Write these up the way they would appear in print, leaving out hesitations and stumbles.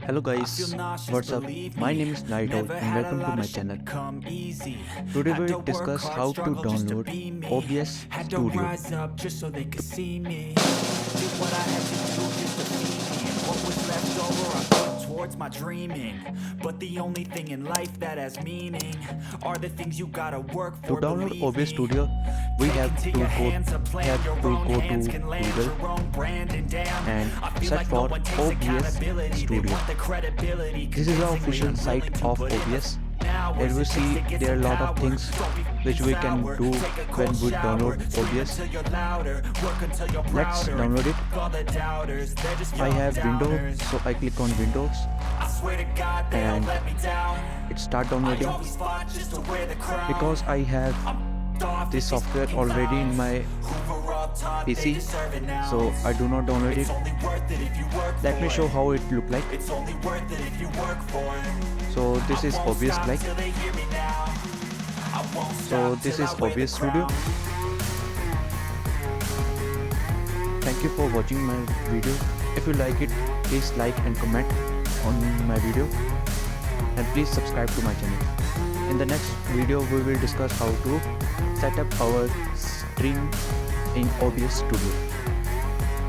Hello guys, what's up? My name is Naito and welcome to my channel. Today we'll discuss how to download OBS Studio. Towards my dreaming, but the only thing in life that has meaning are the things you gotta work for. To download OBS Studio, we have to go to Google and search for OBS Studio. This is the official site of OBS. As we see, there are a lot of things which we can do when we download OBS. Let's download it. I have Windows, so I click on Windows and it start downloading. Because I have this software already in my PC, so I do not download it. Let me show how it look like. So this is OBS like. So this is OBS Studio. Thank you for watching my video. If you like it, please like and comment on my video, and please subscribe to my channel. In the next video we will discuss how to set up our stream in OBS Studio.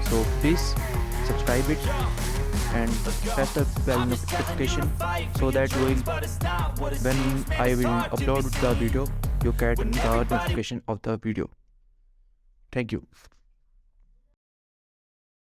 So please subscribe it and press the bell notification so that when I will upload the video, you get the notification of the video. Thank you.